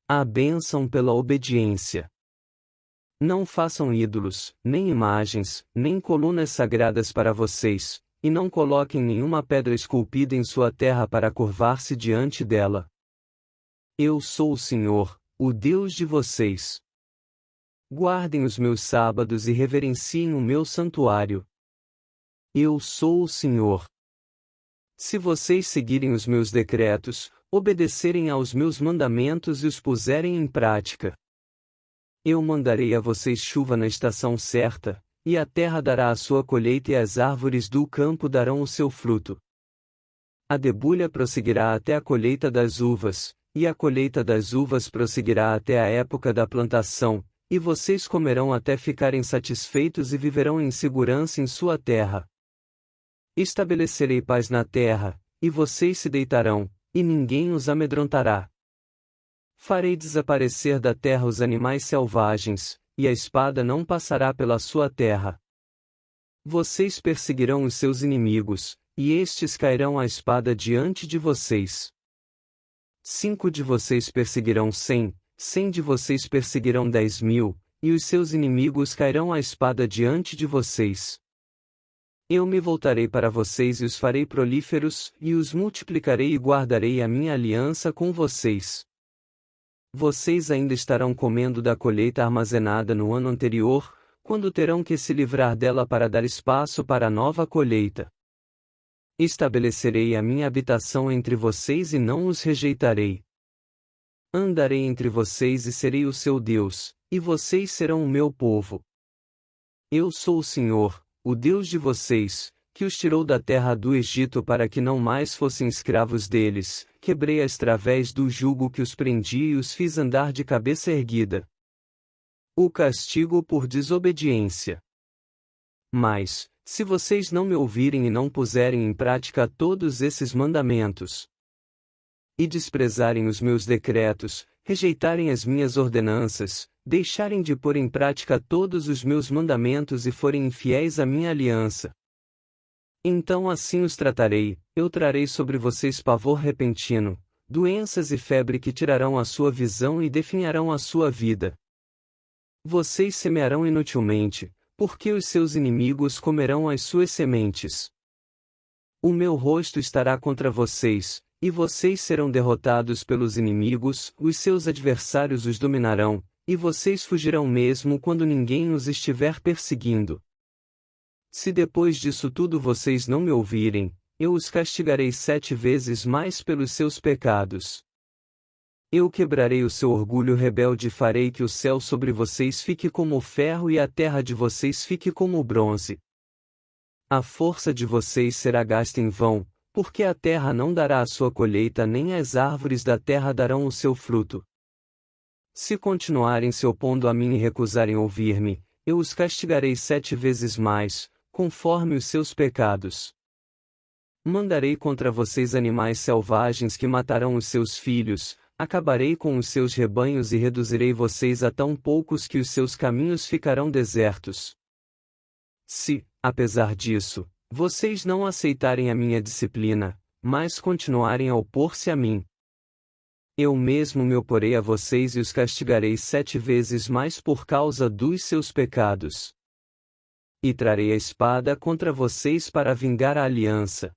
A bênção pela obediência. Não façam ídolos, nem imagens, nem colunas sagradas para vocês, e não coloquem nenhuma pedra esculpida em sua terra para curvar-se diante dela. Eu sou o Senhor, o Deus de vocês. Guardem os meus sábados e reverenciem o meu santuário. Eu sou o Senhor. Se vocês seguirem os meus decretos, obedecerem aos meus mandamentos e os puserem em prática, eu mandarei a vocês chuva na estação certa, e a terra dará a sua colheita e as árvores do campo darão o seu fruto. A debulha prosseguirá até a colheita das uvas, e a colheita das uvas prosseguirá até a época da plantação, e vocês comerão até ficarem satisfeitos e viverão em segurança em sua terra. Estabelecerei paz na terra, e vocês se deitarão, e ninguém os amedrontará. Farei desaparecer da terra os animais selvagens, e a espada não passará pela sua terra. Vocês perseguirão os seus inimigos, e estes cairão à espada diante de vocês. 5 de vocês perseguirão 100, 100 de vocês perseguirão 10.000, e os seus inimigos cairão à espada diante de vocês. Eu me voltarei para vocês e os farei prolíferos, e os multiplicarei e guardarei a minha aliança com vocês. Vocês ainda estarão comendo da colheita armazenada no ano anterior, quando terão que se livrar dela para dar espaço para a nova colheita. Estabelecerei a minha habitação entre vocês e não os rejeitarei. Andarei entre vocês e serei o seu Deus, e vocês serão o meu povo. Eu sou o Senhor, o Deus de vocês, que os tirou da terra do Egito para que não mais fossem escravos deles, quebrei as través do jugo que os prendia e os fiz andar de cabeça erguida. O castigo por desobediência. Mas, se vocês não me ouvirem e não puserem em prática todos esses mandamentos, e desprezarem os meus decretos, rejeitarem as minhas ordenanças, deixarem de pôr em prática todos os meus mandamentos e forem infiéis à minha aliança, então assim os tratarei, eu trarei sobre vocês pavor repentino, doenças e febre que tirarão a sua visão e definharão a sua vida. Vocês semearão inutilmente, porque os seus inimigos comerão as suas sementes. O meu rosto estará contra vocês, e vocês serão derrotados pelos inimigos, os seus adversários os dominarão, e vocês fugirão mesmo quando ninguém os estiver perseguindo. Se depois disso tudo vocês não me ouvirem, eu os castigarei 7 vezes mais pelos seus pecados. Eu quebrarei o seu orgulho rebelde e farei que o céu sobre vocês fique como o ferro e a terra de vocês fique como o bronze. A força de vocês será gasta em vão, porque a terra não dará a sua colheita nem as árvores da terra darão o seu fruto. Se continuarem se opondo a mim e recusarem ouvir-me, eu os castigarei 7 vezes mais, conforme os seus pecados. Mandarei contra vocês animais selvagens que matarão os seus filhos, acabarei com os seus rebanhos e reduzirei vocês a tão poucos que os seus caminhos ficarão desertos. Se, apesar disso, vocês não aceitarem a minha disciplina, mas continuarem a opor-se a mim, eu mesmo me oporei a vocês e os castigarei 7 vezes mais por causa dos seus pecados. E trarei a espada contra vocês para vingar a aliança.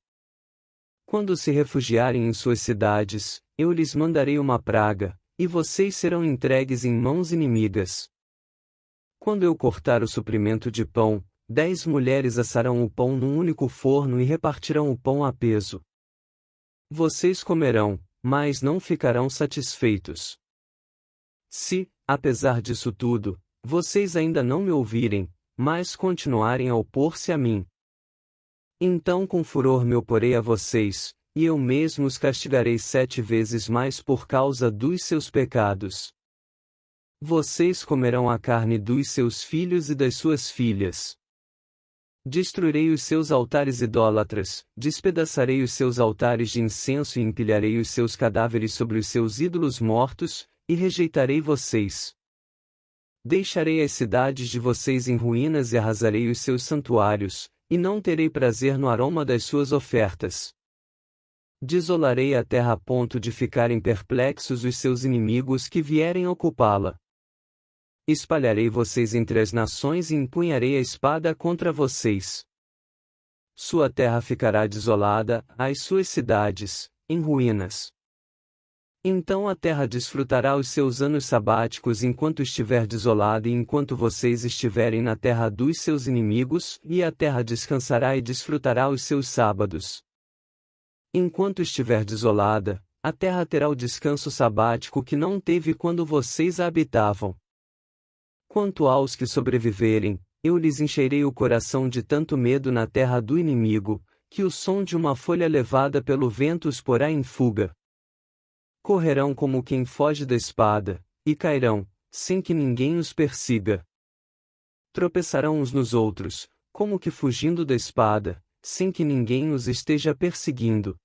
Quando se refugiarem em suas cidades, eu lhes mandarei uma praga, e vocês serão entregues em mãos inimigas. Quando eu cortar o suprimento de pão, 10 mulheres assarão o pão num único forno e repartirão o pão a peso. Vocês comerão, mas não ficarão satisfeitos. Se, apesar disso tudo, vocês ainda não me ouvirem, mas continuarem a opor-se a mim, então com furor me oporei a vocês, e eu mesmo os castigarei 7 vezes mais por causa dos seus pecados. Vocês comerão a carne dos seus filhos e das suas filhas. Destruirei os seus altares idólatras, despedaçarei os seus altares de incenso e empilharei os seus cadáveres sobre os seus ídolos mortos, e rejeitarei vocês. Deixarei as cidades de vocês em ruínas e arrasarei os seus santuários, e não terei prazer no aroma das suas ofertas. Desolarei a terra a ponto de ficarem perplexos os seus inimigos que vierem ocupá-la. Espalharei vocês entre as nações e empunharei a espada contra vocês. Sua terra ficará desolada, as suas cidades, em ruínas. Então a terra desfrutará os seus anos sabáticos enquanto estiver desolada e enquanto vocês estiverem na terra dos seus inimigos, e a terra descansará e desfrutará os seus sábados. Enquanto estiver desolada, a terra terá o descanso sabático que não teve quando vocês a habitavam. Quanto aos que sobreviverem, eu lhes encherei o coração de tanto medo na terra do inimigo, que o som de uma folha levada pelo vento os porá em fuga. Correrão como quem foge da espada, e cairão, sem que ninguém os persiga. Tropeçarão uns nos outros, como que fugindo da espada, sem que ninguém os esteja perseguindo.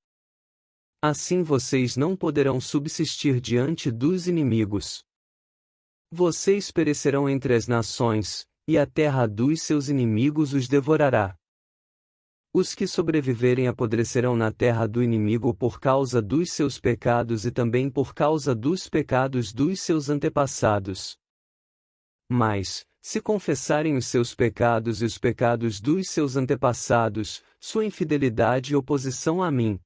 Assim vocês não poderão subsistir diante dos inimigos. Vocês perecerão entre as nações, e a terra dos seus inimigos os devorará. Os que sobreviverem apodrecerão na terra do inimigo por causa dos seus pecados e também por causa dos pecados dos seus antepassados. Mas, se confessarem os seus pecados e os pecados dos seus antepassados, sua infidelidade e oposição a mim,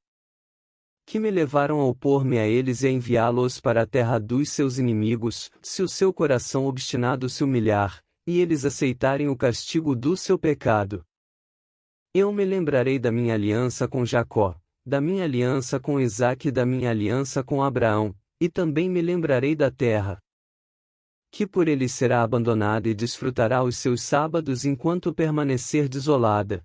que me levaram a opor-me a eles e a enviá-los para a terra dos seus inimigos, se o seu coração obstinado se humilhar, e eles aceitarem o castigo do seu pecado, eu me lembrarei da minha aliança com Jacó, da minha aliança com Isaque e da minha aliança com Abraão, e também me lembrarei da terra, que por eles será abandonada e desfrutará os seus sábados enquanto permanecer desolada.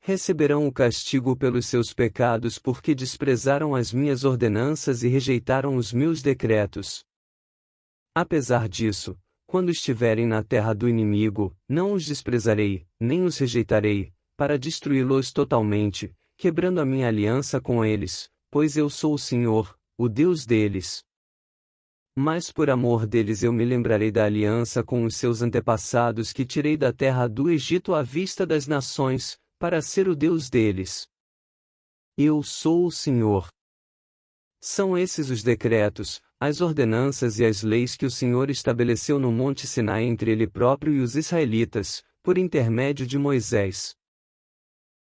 Receberão o castigo pelos seus pecados porque desprezaram as minhas ordenanças e rejeitaram os meus decretos. Apesar disso, quando estiverem na terra do inimigo, não os desprezarei, nem os rejeitarei, para destruí-los totalmente, quebrando a minha aliança com eles, pois eu sou o Senhor, o Deus deles. Mas por amor deles eu me lembrarei da aliança com os seus antepassados que tirei da terra do Egito à vista das nações, para ser o Deus deles. Eu sou o Senhor. São esses os decretos, as ordenanças e as leis que o Senhor estabeleceu no Monte Sinai entre ele próprio e os israelitas, por intermédio de Moisés.